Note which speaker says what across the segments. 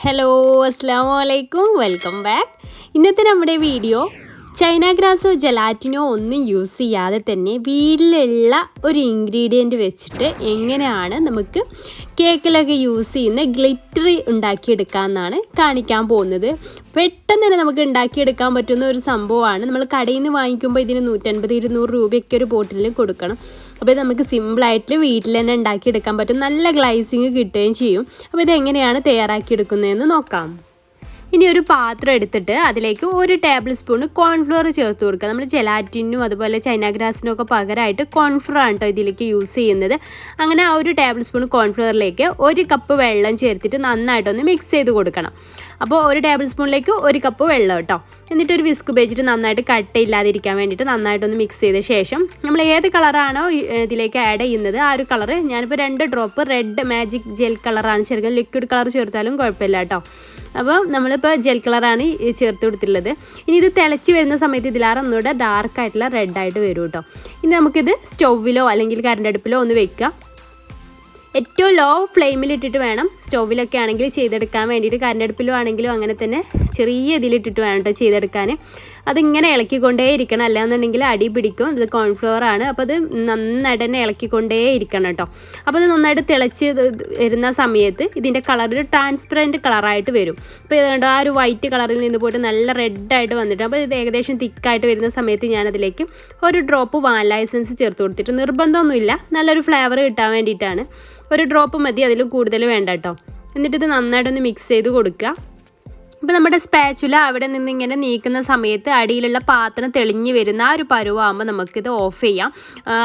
Speaker 1: Hello അസ്സലാമു അലൈക്കും welcome back. ഇന്നത്തെ നമ്മുടെ വീഡിയോ ചൈന ഗ്രാസോ ജലാറ്റിനോ ഒന്നും യൂസ് ചെയ്യാതെ തന്നെ വീട്ടിലുള്ള ഒരു ഇൻഗ്രീഡിയൻറ്റ് വെച്ചിട്ട് എങ്ങനെയാണ് നമുക്ക് കേക്കിലൊക്കെ യൂസ് ചെയ്യുന്ന ഗ്ലിറ്റർ ഉണ്ടാക്കിയെടുക്കാമെന്നാണ് കാണിക്കാൻ പോകുന്നത്. പെട്ടെന്ന് തന്നെ നമുക്ക് ഉണ്ടാക്കിയെടുക്കാൻ പറ്റുന്ന ഒരു സംഭവമാണ്. നമ്മൾ കടയിൽ നിന്ന് വാങ്ങിക്കുമ്പോൾ ഇതിന് 150-200 രൂപയൊക്കെ ഒരു ബോട്ടിലിൽ കൊടുക്കണം. അപ്പോൾ ഇത് നമുക്ക് സിമ്പിളായിട്ട് വീട്ടിൽ തന്നെ ഉണ്ടാക്കിയെടുക്കാൻ പറ്റും. നല്ല ഗ്ലൈസിങ് കിട്ടുകയും ചെയ്യും. അപ്പോൾ ഇതെങ്ങനെയാണ് തയ്യാറാക്കിയെടുക്കുന്നതെന്ന് നോക്കാം. ഇനി ഒരു പാത്രം എടുത്തിട്ട് അതിലേക്ക് 1 ടേബിൾ സ്പൂൺ കോൺഫ്ലോർ ചേർത്ത് കൊടുക്കുക. നമ്മൾ ജലാറ്റിനും അതുപോലെ ചൈന ഗ്രാസിനും ഒക്കെ പകരമായിട്ട് കോൺഫ്ലോർ ആണ് കേട്ടോ ഇതിലേക്ക് യൂസ് ചെയ്യുന്നത്. അങ്ങനെ ആ 1 ടേബിൾ സ്പൂൺ കോൺഫ്ലോറിലേക്ക് 1 കപ്പ് വെള്ളം ചേർത്തിട്ട് നന്നായിട്ടൊന്ന് മിക്സ് ചെയ്ത് കൊടുക്കണം. അപ്പോൾ 1 ടേബിൾ സ്പൂണിലേക്ക് 1 കപ്പ് വെള്ളം കേട്ടോ. എന്നിട്ട് ഒരു വിസ്ക് ഉപയോഗിച്ചിട്ട് നന്നായിട്ട് കട്ടയില്ലാതിരിക്കാൻ വേണ്ടിയിട്ട് നന്നായിട്ടൊന്ന് മിക്സ് ചെയ്ത ശേഷം നമ്മൾ ഏത് കളറാണോ ഇതിലേക്ക് ആഡ് ചെയ്യുന്നത് ആ ഒരു കളറ്, ഞാനിപ്പോൾ 2 ഡ്രോപ്പ് റെഡ് മാജിക് ജെൽ കളറാണ് ചേർക്കുന്നത്. ലിക്വിഡ് കളർ ചേർത്താലും കുഴപ്പമില്ല കേട്ടോ. അപ്പോൾ നമ്മളിപ്പോൾ ജെൽ കളറാണ് ചേർത്ത് കൊടുത്തിട്ടുള്ളത്. ഇനി ഇത് തിളച്ച് വരുന്ന സമയത്ത് ഇതിലാറ് ഒന്നുകൂടെ ഡാർക്കായിട്ടുള്ള റെഡായിട്ട് വരും കേട്ടോ. ഇനി നമുക്കിത് സ്റ്റൗവിലോ അല്ലെങ്കിൽ കറണ്ട് അടുപ്പിലോ ഒന്ന് വെക്കുക. ഏറ്റവും ലോ ഫ്ലെയിമിലിട്ടിട്ട് വേണം സ്റ്റൗവിലൊക്കെ ആണെങ്കിൽ ചെയ്തെടുക്കാൻ വേണ്ടിയിട്ട്. കറണ്ട് അടുപ്പിലും ആണെങ്കിലും അങ്ങനെ തന്നെ ചെറിയ ഇതിലിട്ടിട്ട് വേണം കേട്ടോ ചെയ്തെടുക്കാൻ. അതിങ്ങനെ ഇളക്കിക്കൊണ്ടേ ഇരിക്കണം, അല്ലാന്നുണ്ടെങ്കിൽ അടി പിടിക്കും. ഇത് കോൺഫ്ലവർ ആണ്, അപ്പോൾ അത് നന്നായിട്ട് തന്നെ ഇളക്കിക്കൊണ്ടേ ഇരിക്കണം കേട്ടോ. അപ്പോൾ അത് നന്നായിട്ട് തിളച്ച് വരുന്ന സമയത്ത് ഇതിൻ്റെ കളർ ഒരു ട്രാൻസ്പെറൻറ്റ് കളറായിട്ട് വരും. അപ്പോൾ ഇതുകൊണ്ട് ആ ഒരു വൈറ്റ് കളറിൽ നിന്ന് പോയിട്ട് നല്ല റെഡായിട്ട് വന്നിട്ട്, അപ്പോൾ ഇത് ഏകദേശം തിക്കായിട്ട് വരുന്ന സമയത്ത് ഞാനതിലേക്ക് 1 ഡ്രോപ്പ് വാനില എസൻസ് ചേർത്ത് കൊടുത്തിട്ട്, നിർബന്ധമൊന്നുമില്ല, നല്ലൊരു ഫ്ലേവർ കിട്ടാൻ വേണ്ടിയിട്ടാണ്. 1 ഡ്രോപ്പ് മതി, അതിൽ കൂടുതൽ വേണ്ട കേട്ടോ. എന്നിട്ട് ഇത് നന്നായിട്ടൊന്ന് മിക്സ് ചെയ്ത് കൊടുക്കുക. ഇപ്പോൾ നമ്മുടെ സ്പാച്ചുല അവിടെ നിന്ന് ഇങ്ങനെ നീക്കുന്ന സമയത്ത് അടിയിലുള്ള പാത്രം തെളിഞ്ഞ് വരുന്ന ആ ഒരു പരുവാകുമ്പോൾ നമുക്കിത് ഓഫ് ചെയ്യാം.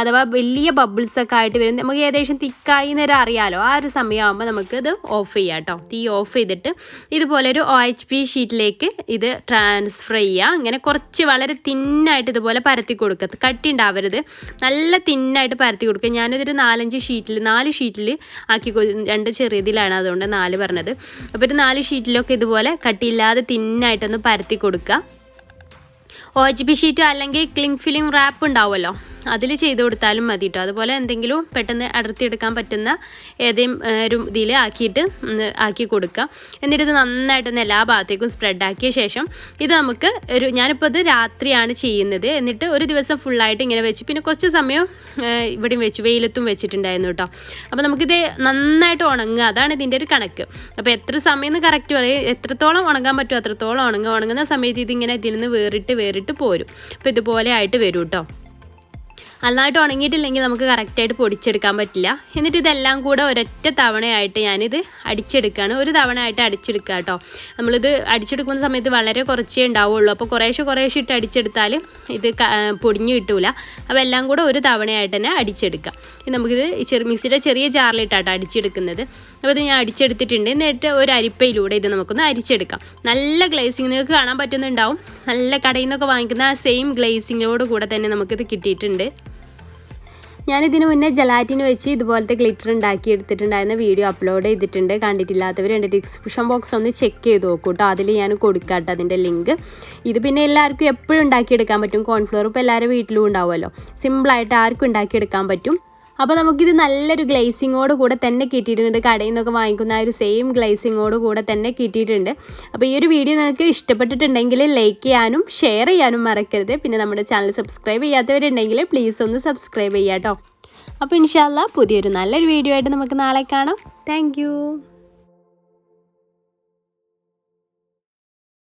Speaker 1: അഥവാ വലിയ ബബിൾസൊക്കെ ആയിട്ട് വരും, നമുക്ക് ഏകദേശം തിക്കായി നേരം അറിയാമല്ലോ. ആ ഒരു സമയമാകുമ്പോൾ നമുക്കിത് ഓഫ് ചെയ്യാം കേട്ടോ. തീ ഓഫ് ചെയ്തിട്ട് ഇതുപോലെ ഒരു OHP ഷീറ്റിലേക്ക് ഇത് ട്രാൻസ്ഫർ ചെയ്യുക. ഇങ്ങനെ കുറച്ച് വളരെ തിന്നായിട്ട് ഇതുപോലെ പരത്തി കൊടുക്കുക. കട്ടി ഉണ്ടാവരുത്, നല്ല തിന്നായിട്ട് പരത്തി കൊടുക്കുക. ഞാനിതൊരു 4 ഷീറ്റിൽ ആക്കി 2 ചെറിയതിലാണ്, അതുകൊണ്ട് 4 പറഞ്ഞത്. അപ്പോൾ ഒരു 4 ഷീറ്റിലൊക്കെ ഇതുപോലെ ഇല്ലാതെ തിന്നായിട്ടൊന്ന് പരത്തി കൊടുക്കുക. OHP ഷീറ്റ് അല്ലെങ്കിൽ ക്ലിങ് ഫിലിം റാപ്പ് ഉണ്ടാവുമല്ലോ, അതിൽ ചെയ്ത് കൊടുത്താലും മതി കേട്ടോ. അതുപോലെ എന്തെങ്കിലും പെട്ടെന്ന് അടർത്തിയെടുക്കാൻ പറ്റുന്ന ഏതെങ്കിലും ഒരു ഇതിൽ ആക്കി കൊടുക്കുക. എന്നിട്ട് ഇത് നന്നായിട്ടൊന്ന് എല്ലാ ഭാഗത്തേക്കും സ്പ്രെഡാക്കിയ ശേഷം ഇത് നമുക്ക് ഞാനിപ്പോൾ ഇത് രാത്രിയാണ് ചെയ്യുന്നത്. എന്നിട്ട് ഒരു ദിവസം ഫുള്ളായിട്ട് ഇങ്ങനെ വെച്ച്, പിന്നെ കുറച്ച് സമയം ഇവിടെയും വെച്ചു, വെയിലത്തും വെച്ചിട്ടുണ്ടായിരുന്നു കേട്ടോ. അപ്പോൾ നമുക്കിത് നന്നായിട്ട് ഉണങ്ങുക, അതാണ് ഇതിൻ്റെ ഒരു കണക്ക്. അപ്പോൾ എത്ര സമയം എന്ന് കറക്റ്റ് പറയും, എത്രത്തോളം ഉണങ്ങാൻ പറ്റുമോ അത്രത്തോളം ഉണങ്ങുന്ന സമയത്ത് ഇതിങ്ങനെ ഇതിൽ നിന്ന് വേറിട്ട് പോരും. അപ്പോൾ ഇതുപോലെ ആയിട്ട് വരും കേട്ടോ. നന്നായിട്ട് ഉണങ്ങിയിട്ടില്ലെങ്കിൽ നമുക്ക് കറക്റ്റായിട്ട് പൊടിച്ചെടുക്കാൻ പറ്റില്ല. എന്നിട്ട് ഇതെല്ലാം കൂടെ ഒരൊറ്റ തവണയായിട്ട് ഞാനിത് അടിച്ചെടുക്കുകയാണ്. ഒരു തവണയായിട്ട് അടിച്ചെടുക്കുക കേട്ടോ. നമ്മളിത് അടിച്ചെടുക്കുന്ന സമയത്ത് വളരെ കുറച്ചേ ഉണ്ടാവുള്ളൂ. അപ്പോൾ കുറേശ്ശെ ഇട്ട് അടിച്ചെടുത്താൽ ഇത് പൊടിഞ്ഞ് കിട്ടൂല. അപ്പോൾ എല്ലാം കൂടെ ഒരു തവണയായിട്ട് തന്നെ അടിച്ചെടുക്കാം. നമുക്കിത് മിക്സിയുടെ ചെറിയ ജാറിലിട്ടാട്ടോ അടിച്ചെടുക്കുന്നത്. അപ്പോൾ ഇത് ഞാൻ അടിച്ചെടുത്തിട്ടുണ്ട്. എന്നിട്ട് ഒരു അരിപ്പയിലൂടെ ഇത് നമുക്കൊന്ന് അരിച്ചെടുക്കാം. നല്ല ഗ്ലേസിങ് നിങ്ങൾക്ക് കാണാൻ പറ്റുന്നുണ്ടാവും. നല്ല കടയിൽ നിന്നൊക്കെ വാങ്ങിക്കുന്ന ആ സെയിം ഗ്ലേസിങ്ങിനോട് കൂടെ തന്നെ നമുക്കിത് കിട്ടിയിട്ടുണ്ട്. ഞാനിതിന് മുന്നേ ജലാറ്റിന് വെച്ച് ഇതുപോലത്തെ ഗ്ലിറ്റർ ഉണ്ടാക്കി എടുത്തിട്ടുണ്ടായിരുന്ന വീഡിയോ അപ്ലോഡ് ചെയ്തിട്ടുണ്ട്. കണ്ടിട്ടില്ലാത്തവർ എൻ്റെ ഡിസ്ക്രിപ്ഷൻ ബോക്സ് ഒന്ന് ചെക്ക് ചെയ്ത് നോക്കൂ കേട്ടോ. അതിൽ ഞാൻ കൊടുക്കാം കേട്ടോ അതിൻ്റെ ലിങ്ക്. ഇത് പിന്നെ എല്ലാവർക്കും എപ്പോഴും ഉണ്ടാക്കിയെടുക്കാൻ പറ്റും. കോൺഫ്ലോർ ഇപ്പോൾ എല്ലാവരും വീട്ടിലും ഉണ്ടാവുമല്ലോ, സിമ്പിളായിട്ട് ആർക്കും ഉണ്ടാക്കിയെടുക്കാൻ പറ്റും. അപ്പോൾ നമുക്കിത് നല്ലൊരു ഗ്ലേസിങ്ങോട് കൂടെ തന്നെ കിട്ടിയിട്ടുണ്ട്. കടയിൽ നിന്നൊക്കെ വാങ്ങിക്കുന്ന ആ ഒരു സെയിം ഗ്ലേസിങ്ങോട് കൂടെ തന്നെ കിട്ടിയിട്ടുണ്ട്. അപ്പോൾ ഈ ഒരു വീഡിയോ നിങ്ങൾക്ക് ഇഷ്ടപ്പെട്ടിട്ടുണ്ടെങ്കിൽ ലൈക്ക് ചെയ്യാനും ഷെയർ ചെയ്യാനും മറക്കരുത്. പിന്നെ നമ്മുടെ ചാനൽ സബ്സ്ക്രൈബ് ചെയ്യാത്തവരുണ്ടെങ്കിൽ പ്ലീസ് ഒന്ന് സബ്സ്ക്രൈബ് ചെയ്യാം കേട്ടോ. അപ്പോൾ ഇൻഷാ അല്ലാഹ് പുതിയൊരു നല്ലൊരു വീഡിയോ ആയിട്ട് നമുക്ക് നാളെ കാണാം. താങ്ക്